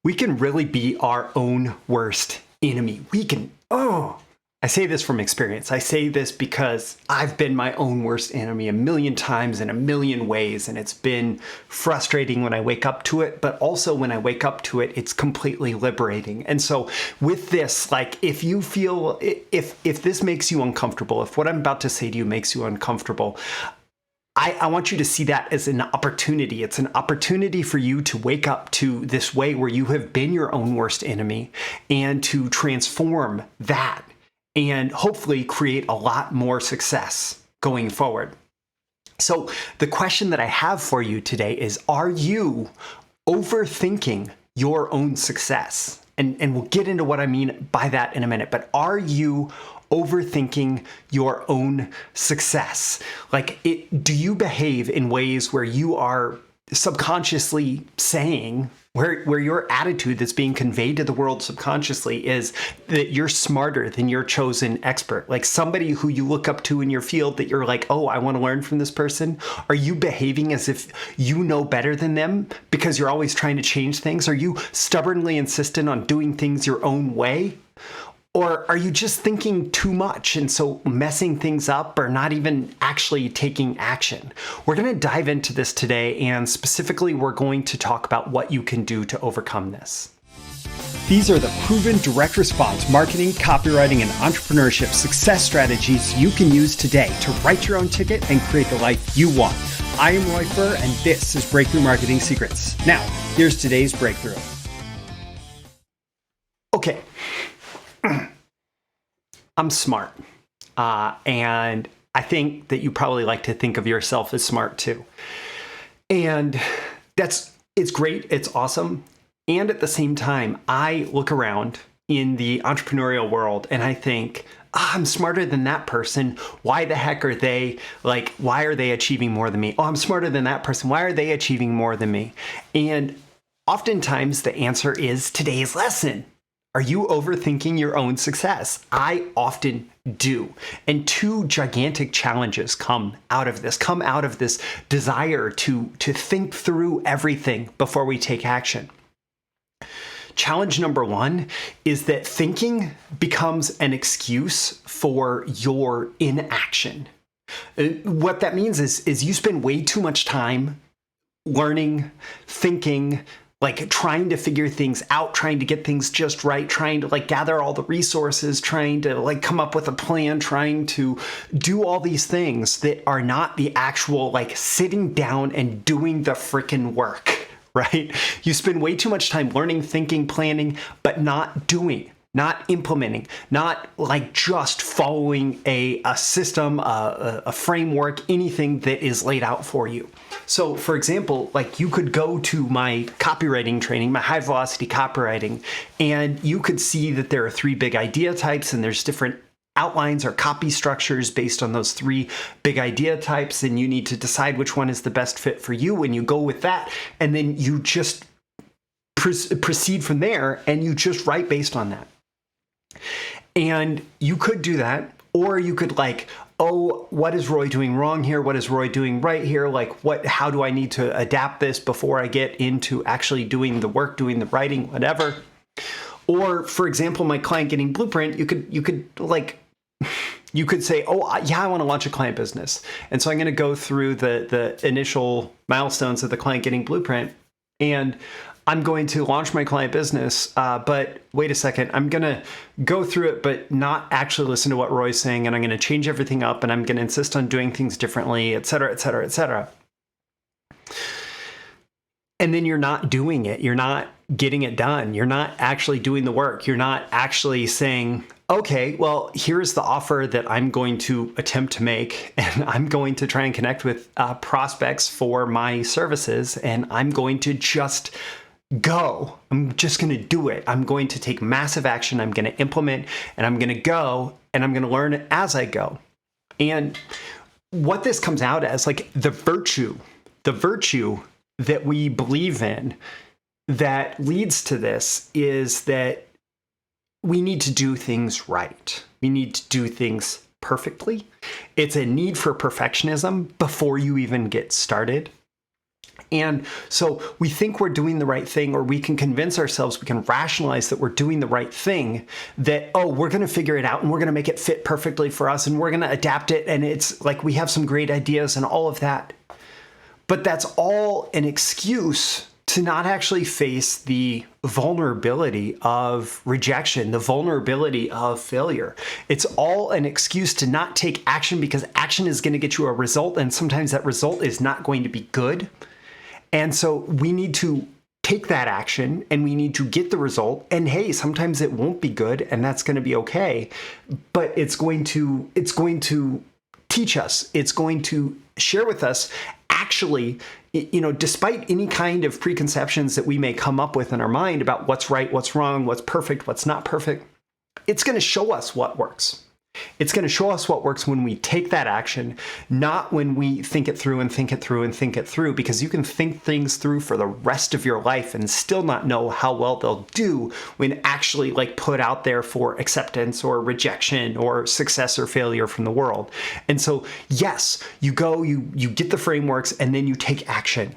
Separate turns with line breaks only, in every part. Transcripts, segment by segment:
We can really be our own worst enemy. I say this from experience. I say this because I've been my own worst enemy a million times in a million ways, and it's been frustrating when I wake up to it, but also when I wake up to it, it's completely liberating. And so with this, like, if you feel, if this makes you uncomfortable, if what I'm about to say to you makes you uncomfortable, I want you to see that as an opportunity. It's an opportunity for you to wake up to this way where you have been your own worst enemy and to transform that and hopefully create a lot more success going forward. So the question that I have for you today is, are you overthinking your own success? And we'll get into what I mean by that in a minute, but are you overthinking your own success? Do you behave in ways where you are subconsciously saying, where your attitude that's being conveyed to the world subconsciously is that you're smarter than your chosen expert, like somebody who you look up to in your field that you're like, oh, I want to learn from this person? Are you behaving as if you know better than them because you're always trying to change things? Are you stubbornly insistent on doing things your own way? Or are you just thinking too much and so messing things up or not even actually taking action? We're going to dive into this today, and specifically we're going to talk about what you can do to overcome this. These are the proven direct response marketing, copywriting, and entrepreneurship success strategies you can use today to write your own ticket and create the life you want. I am Roy Furr, and this is Breakthrough Marketing Secrets. Now, here's today's breakthrough. Okay. I'm smart, and I think that you probably like to think of yourself as smart too. And it's great, it's awesome. And at the same time, I look around in the entrepreneurial world and I think, I'm smarter than that person. Why the heck are they, why are they achieving more than me? Oh, I'm smarter than that person. Why are they achieving more than me? And oftentimes the answer is today's lesson. Are you overthinking your own success? I often do. And two gigantic challenges come out of this desire to think through everything before we take action. Challenge number one is that thinking becomes an excuse for your inaction. What that means is you spend way too much time learning, thinking, trying to figure things out, trying to get things just right, trying to gather all the resources, trying to come up with a plan, trying to do all these things that are not the actual sitting down and doing the frickin' work, right? You spend way too much time learning, thinking, planning, but not doing, not implementing, not just following a system, a framework, anything that is laid out for you. So for example, you could go to my copywriting training, my high velocity copywriting, and you could see that there are 3 big idea types and there's different outlines or copy structures based on those 3 big idea types. And you need to decide which one is the best fit for you. And you go with that. And then you just proceed from there and you just write based on that. And you could do that, or you could oh, what is Roy doing wrong here? What is Roy doing right here? How do I need to adapt this before I get into actually doing the work, doing the writing, whatever? Or for example, my client getting blueprint, you could say, oh yeah, I want to launch a client business. And so I'm going to go through the initial milestones of the client getting blueprint, and I'm going to launch my client business, but wait a second, I'm going to go through it, but not actually listen to what Roy's saying, and I'm going to change everything up, and I'm going to insist on doing things differently, et cetera, et cetera, et cetera. And then you're not doing it. You're not getting it done. You're not actually doing the work. You're not actually saying, okay, well, here's the offer that I'm going to attempt to make, and I'm going to try and connect with prospects for my services, and I'm going to just go. I'm just going to do it. I'm going to take massive action. I'm going to implement, and I'm going to go, and I'm going to learn as I go. And what this comes out as, the virtue that we believe in that leads to this is that we need to do things right. We need to do things perfectly. It's a need for perfectionism before you even get started. And so we think we're doing the right thing, or we can convince ourselves, we can rationalize that we're doing the right thing, that, oh, we're going to figure it out and we're going to make it fit perfectly for us and we're going to adapt it. And it's like we have some great ideas and all of that. But that's all an excuse to not actually face the vulnerability of rejection, the vulnerability of failure. It's all an excuse to not take action because action is going to get you a result. And sometimes that result is not going to be good. And so we need to take that action and we need to get the result. And hey, sometimes it won't be good and that's going to be okay. But it's going to teach us. It's going to share with us actually, despite any kind of preconceptions that we may come up with in our mind about what's right, what's wrong, what's perfect, what's not perfect, it's going to show us what works. It's going to show us what works when we take that action, not when we think it through and think it through and think it through, because you can think things through for the rest of your life and still not know how well they'll do when actually put out there for acceptance or rejection or success or failure from the world. And so, yes, you go, you get the frameworks and then you take action.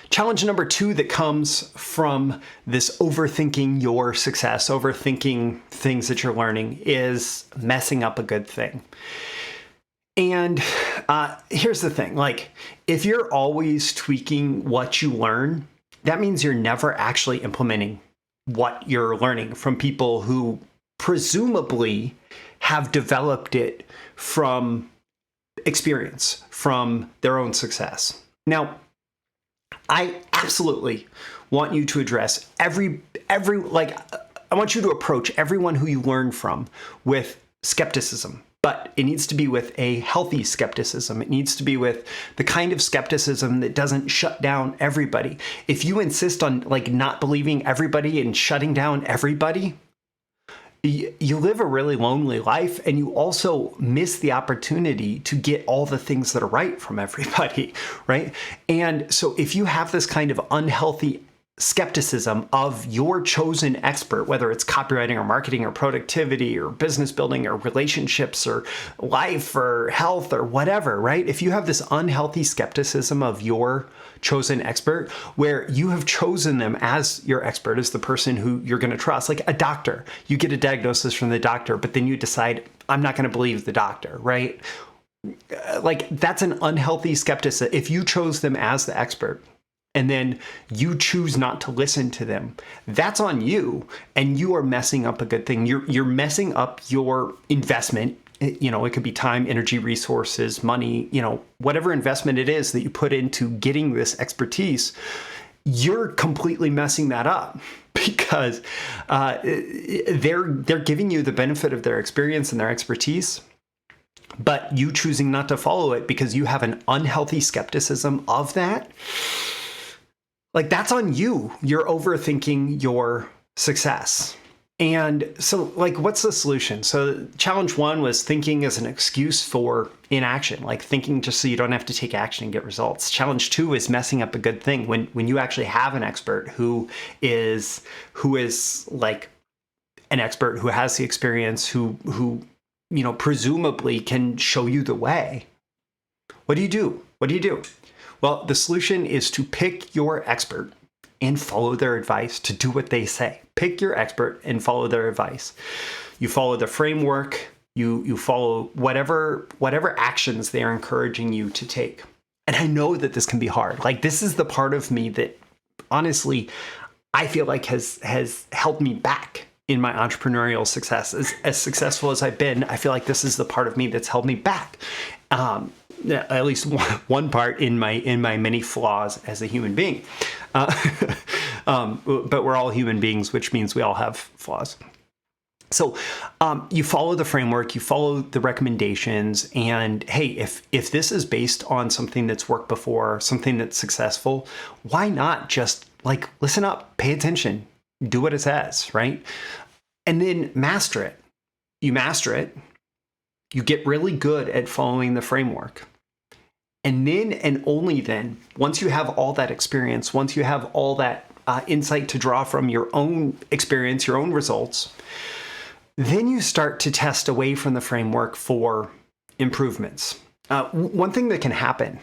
Challenge number 2 that comes from this overthinking your success, overthinking things that you're learning, is messing up a good thing. And here's the thing, if you're always tweaking what you learn, that means you're never actually implementing what you're learning from people who presumably have developed it from experience, from their own success. Now, I absolutely want you to address I want you to approach everyone who you learn from with skepticism, but it needs to be with a healthy skepticism. It needs to be with the kind of skepticism that doesn't shut down everybody. If you insist on not believing everybody and shutting down everybody, you live a really lonely life, and you also miss the opportunity to get all the things that are right from everybody, right? And so if you have this kind of unhealthy skepticism of your chosen expert, whether it's copywriting or marketing or productivity or business building or relationships or life or health or whatever, right? If you have this unhealthy skepticism of your chosen expert, where you have chosen them as your expert, as the person who you're going to trust, like a doctor, you get a diagnosis from the doctor, but then you decide, I'm not going to believe the doctor, right? That's an unhealthy skepticism. If you chose them as the expert, and then you choose not to listen to them, that's on you, and you are messing up a good thing. You're messing up your investment. It could be time, energy, resources, money, whatever investment it is that you put into getting this expertise. You're completely messing that up because they're giving you the benefit of their experience and their expertise, but you choosing not to follow it because you have an unhealthy skepticism of that. That's on you. You're overthinking your success. And so what's the solution? So challenge 1 was thinking as an excuse for inaction, thinking just so you don't have to take action and get results. Challenge 2 is messing up a good thing when you actually have an expert who is an expert who has the experience, who presumably can show you the way. What do you do? Well, the solution is to pick your expert and follow their advice, to do what they say. Pick your expert and follow their advice. You follow the framework, you follow whatever actions they are encouraging you to take. And I know that this can be hard. This is the part of me that honestly I feel has held me back in my entrepreneurial success. As successful as I've been, I feel like this is the part of me that's held me back. At least one part in my many flaws as a human being. But we're all human beings, which means we all have flaws. So you follow the framework, you follow the recommendations, and hey, if this is based on something that's worked before, something that's successful, why not just listen up, pay attention, do what it says, right? And then master it. You master it. You get really good at following the framework. And then, and only then, once you have all that experience, once you have all that insight to draw from your own experience, your own results, then you start to test away from the framework for improvements. One thing that can happen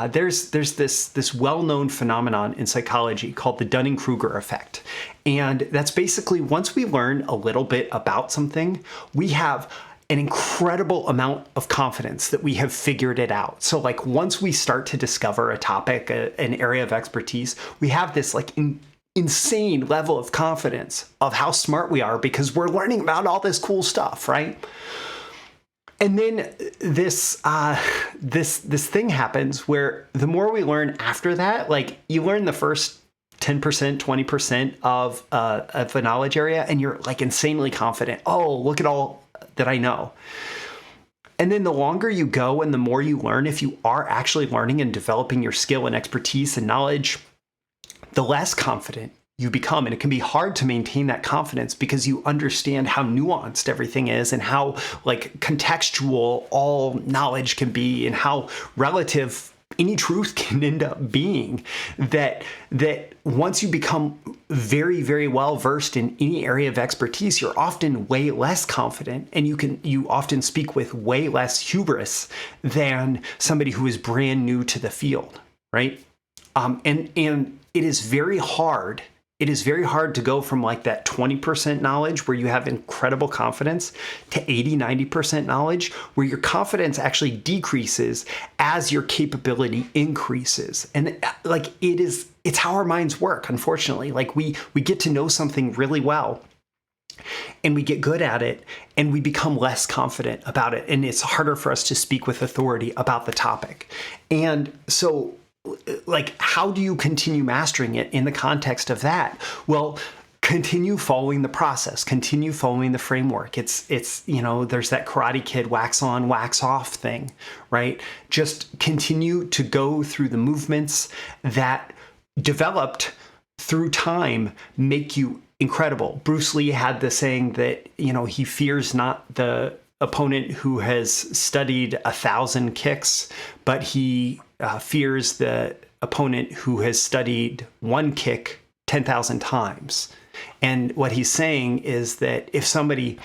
there's this well-known phenomenon in psychology called the Dunning-Kruger effect. And that's basically once we learn a little bit about something, we have an incredible amount of confidence that we have figured it out. So like once we start to discover a topic, an area of expertise, we have this like insane level of confidence of how smart we are because we're learning about all this cool stuff, right? And then this thing happens where the more we learn after that, like you learn the first 10%, 20% of a knowledge area, and you're like insanely confident. Oh, look at all that I know. And then the longer you go and the more you learn, if you are actually learning and developing your skill and expertise and knowledge, the less confident you become. And it can be hard to maintain that confidence because you understand how nuanced everything is and how like contextual all knowledge can be and how relative any truth can end up being. That once you become very, very well versed in any area of expertise, you're often way less confident, and you often speak with way less hubris than somebody who is brand new to the field, right? And it is very hard. It is very hard to go from like that 20% knowledge where you have incredible confidence to 80-90% knowledge where your confidence actually decreases as your capability increases. And like it's how our minds work, unfortunately. Like we get to know something really well and we get good at it and we become less confident about it. And it's harder for us to speak with authority about the topic. And so like, how do you continue mastering it in the context of that? Well, continue following the process, continue following the framework. It's, there's that Karate Kid wax on, wax off thing, right? Just continue to go through the movements that developed through time, make you incredible. Bruce Lee had the saying that, he fears not the opponent who has studied 1,000 kicks, but he fears the opponent who has studied one kick 10,000 times. And what he's saying is that if somebody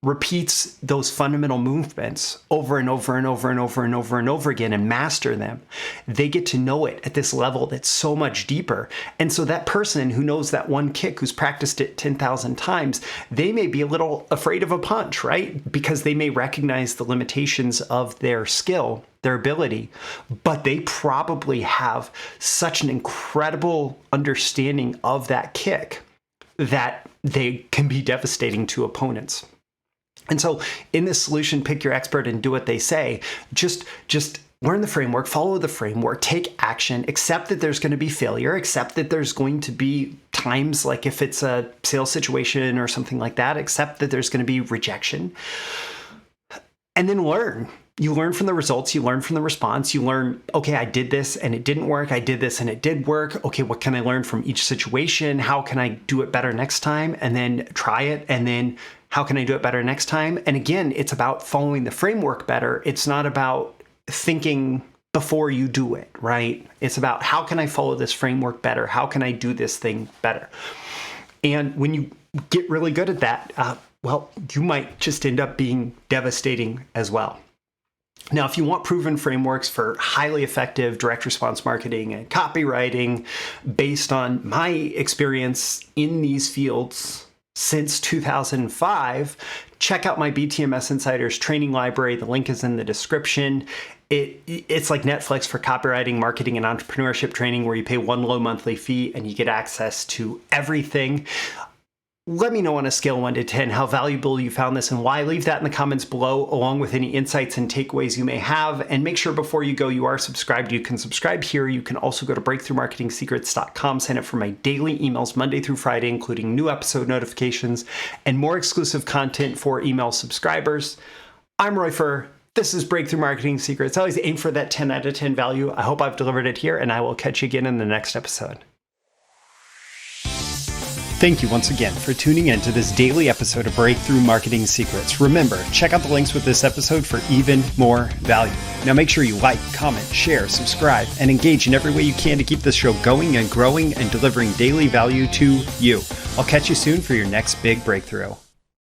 repeats those fundamental movements over and over and over and over and over and over again and master them, they get to know it at this level that's so much deeper. And so that person who knows that one kick, who's practiced it 10,000 times, they may be a little afraid of a punch, right? Because they may recognize the limitations of their skill, their ability, but they probably have such an incredible understanding of that kick that they can be devastating to opponents. And so in this solution, pick your expert and do what they say. Just learn the framework, follow the framework, take action, accept that there's going to be failure, accept that there's going to be times, like if it's a sales situation or something like that, accept that there's going to be rejection. And then learn. You learn from the results, you learn from the response, you learn, okay, I did this and it didn't work. I did this and it did work. Okay, what can I learn from each situation? How can I do it better next time? And then try it. And then how can I do it better next time? And again, it's about following the framework better. It's not about thinking before you do it, right? It's about how can I follow this framework better? How can I do this thing better? And when you get really good at that, well, you might just end up being devastating as well. Now, if you want proven frameworks for highly effective direct response marketing and copywriting based on my experience in these fields since 2005, check out my BTMS Insiders training library. The link is in the description. It's like Netflix for copywriting, marketing, and entrepreneurship training, where you pay one low monthly fee and you get access to everything. Let me know on a scale of 1 to 10 how valuable you found this and why. Leave that in the comments below, along with any insights and takeaways you may have. And make sure before you go, you are subscribed. You can subscribe here. You can also go to breakthroughmarketingsecrets.com, sign up for my daily emails Monday through Friday, including new episode notifications and more exclusive content for email subscribers. I'm Roy Furr. This is Breakthrough Marketing Secrets. I always aim for that 10 out of 10 value. I hope I've delivered it here, and I will catch you again in the next episode. Thank you once again for tuning in to this daily episode of Breakthrough Marketing Secrets. Remember, check out the links with this episode for even more value. Now make sure you like, comment, share, subscribe, and engage in every way you can to keep this show going and growing and delivering daily value to you. I'll catch you soon for your next big breakthrough.